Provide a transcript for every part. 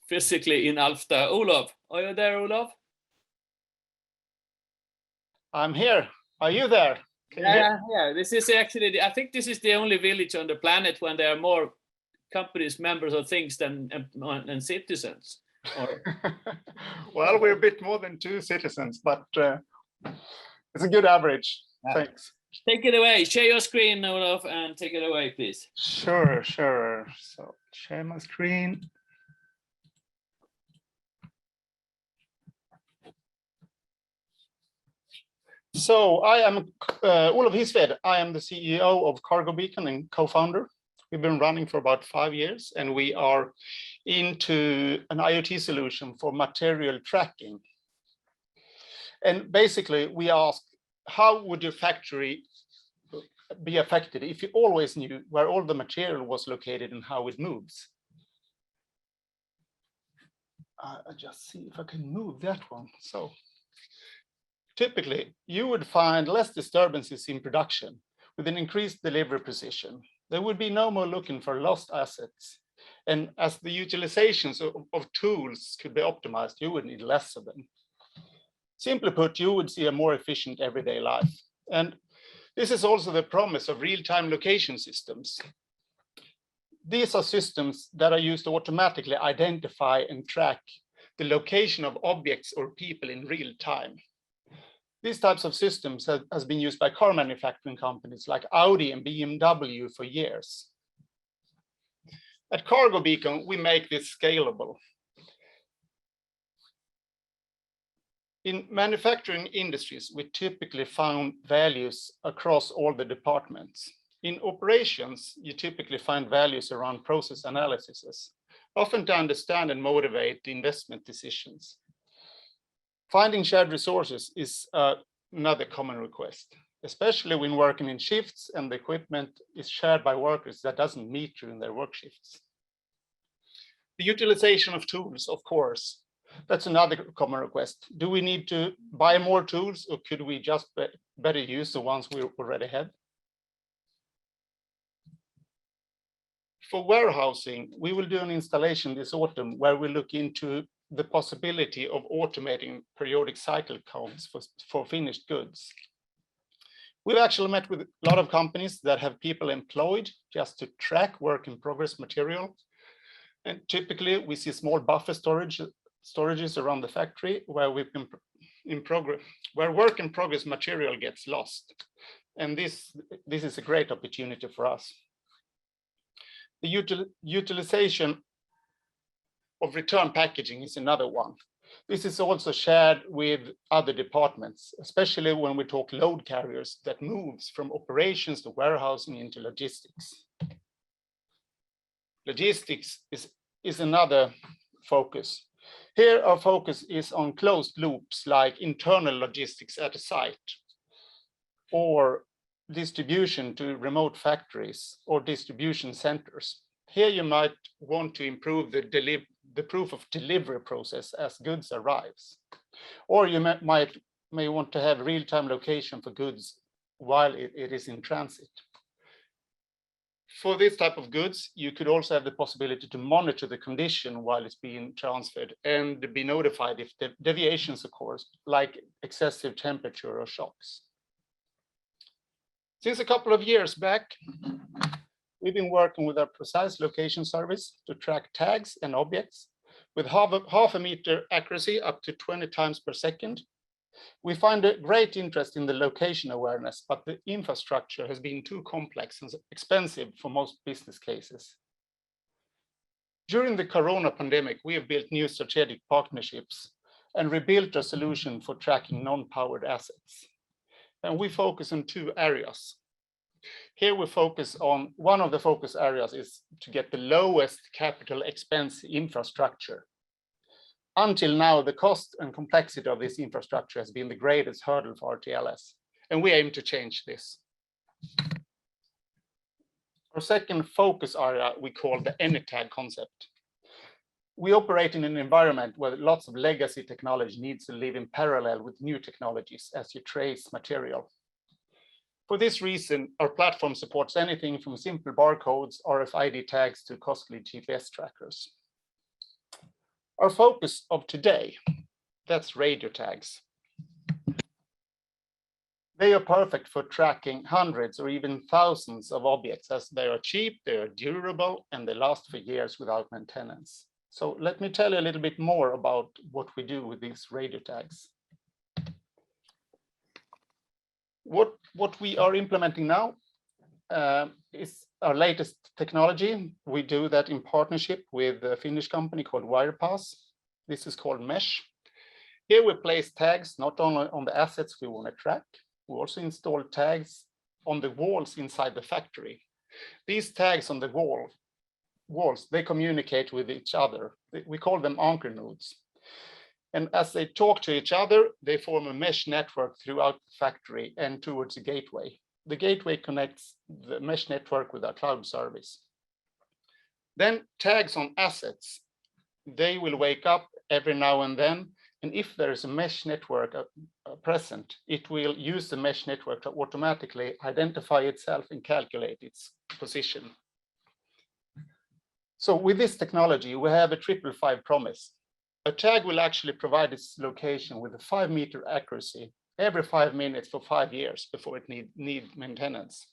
physically in Alfta. Olov, are you there, Olov? I'm here. Are you there? Yeah. This is actually, I think this is the only village on the planet when there are more companies, members of things than citizens. Well, we're a bit more than 2 citizens, but it's a good average. Yeah. Thanks. Take it away. Share your screen, Olov, and take it away, please. Sure. So share my screen. So I am Olov Hisved. I am the CEO of CargoBeacon and co-founder. We've been running for about 5 years, and we are into an IoT solution for material tracking. And basically, we ask, how would your factory be affected if you always knew where all the material was located and how it moves? I'll just see if I can move that one. So typically, you would find less disturbances in production with an increased delivery precision. There would be no more looking for lost assets. And as the utilizations of tools could be optimized, you would need less of them. Simply put, you would see a more efficient everyday life. And this is also the promise of real-time location systems. These are systems that are used to automatically identify and track the location of objects or people in real time. These types of systems has been used by car manufacturing companies like Audi and BMW for years. At CargoBeacon, we make this scalable. In manufacturing industries, we typically found values across all the departments. In operations, you typically find values around process analyses, often to understand and motivate the investment decisions. Finding shared resources is another common request, especially when working in shifts and the equipment is shared by workers that doesn't meet during their work shifts. The utilization of tools, of course, that's another common request. Do we need to buy more tools, or could we just better use the ones we already have? For warehousing, we will do an installation this autumn where we look into the possibility of automating periodic cycle counts for finished goods. We've actually met with a lot of companies that have people employed just to track work in progress material. And typically we see small buffer storages around the factory where work in progress material gets lost. And this is a great opportunity for us. The utilization of return packaging is another one. This is also shared with other departments, especially when we talk load carriers that moves from operations to warehousing into logistics. Logistics is another focus. Here our focus is on closed loops like internal logistics at a site, or distribution to remote factories or distribution centers. Here you might want to improve the proof of delivery process as goods arrives. Or you may want to have real-time location for goods while it is in transit. For this type of goods, you could also have the possibility to monitor the condition while it's being transferred and be notified if the deviations occur, like excessive temperature or shocks. Since a couple of years back, we've been working with our precise location service to track tags and objects with half a meter accuracy up to 20 times per second. We find a great interest in the location awareness, but the infrastructure has been too complex and expensive for most business cases. During the Corona pandemic, we have built new strategic partnerships and rebuilt a solution for tracking non-powered assets. And we focus on 2 areas. Here we focus on, one of the focus areas is to get the lowest capital expense infrastructure. Until now, the cost and complexity of this infrastructure has been the greatest hurdle for RTLS, and we aim to change this. Our second focus area we call the AnyTag concept. We operate in an environment where lots of legacy technology needs to live in parallel with new technologies as you trace material. For this reason, our platform supports anything from simple barcodes, RFID tags to costly GPS trackers. Our focus of today, that's radio tags. They are perfect for tracking hundreds or even thousands of objects, as they are cheap, they are durable, and they last for years without maintenance. So let me tell you a little bit more about what we do with these radio tags. What we are implementing now is our latest technology. We do that in partnership with a Finnish company called Wirepass. This is called Mesh. Here we place tags not only on the assets we want to track, we also install tags on the walls inside the factory. These tags on the walls, they communicate with each other. We call them anchor nodes. And as they talk to each other, they form a mesh network throughout the factory and towards a gateway. The gateway connects the mesh network with our cloud service. Then tags on assets, they will wake up every now and then. And if there is a mesh network present, it will use the mesh network to automatically identify itself and calculate its position. So with this technology, we have a 555 promise. A tag will actually provide its location with a 5-meter accuracy every 5 minutes for 5 years before it needs maintenance.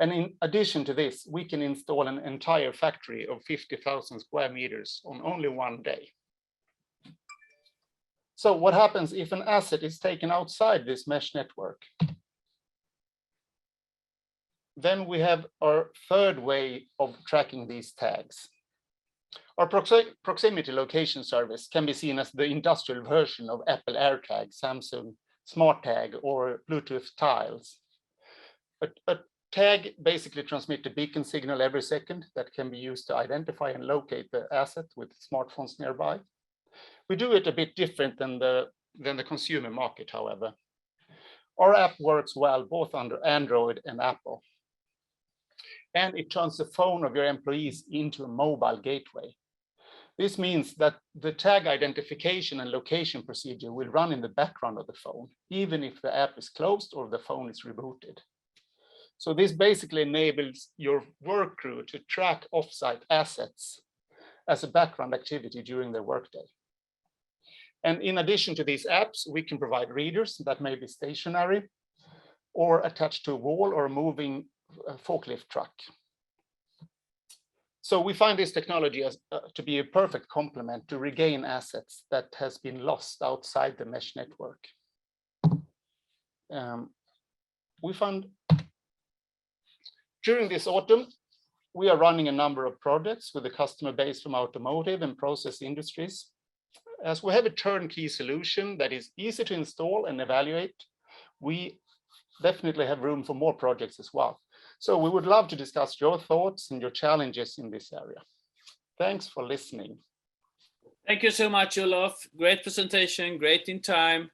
And in addition to this, we can install an entire factory of 50,000 square meters on only one day. So what happens if an asset is taken outside this mesh network? Then we have our third way of tracking these tags. Our proximity location service can be seen as the industrial version of Apple AirTag, Samsung SmartTag, or Bluetooth Tiles. A tag basically transmits a beacon signal every second that can be used to identify and locate the asset with smartphones nearby. We do it a bit different than the consumer market, however. Our app works well both under Android and Apple. And it turns the phone of your employees into a mobile gateway. This means that the tag identification and location procedure will run in the background of the phone, even if the app is closed or the phone is rebooted. So this basically enables your work crew to track offsite assets as a background activity during their workday. And in addition to these apps, we can provide readers that may be stationary or attached to a wall or a moving forklift truck. So we find this technology to be a perfect complement to regain assets that has been lost outside the mesh network. We found during this autumn, we are running a number of projects with a customer base from automotive and process industries. As we have a turnkey solution that is easy to install and evaluate, we definitely have room for more projects as well. So we would love to discuss your thoughts and your challenges in this area. Thanks for listening. Thank you so much, Olov. Great presentation, great in time.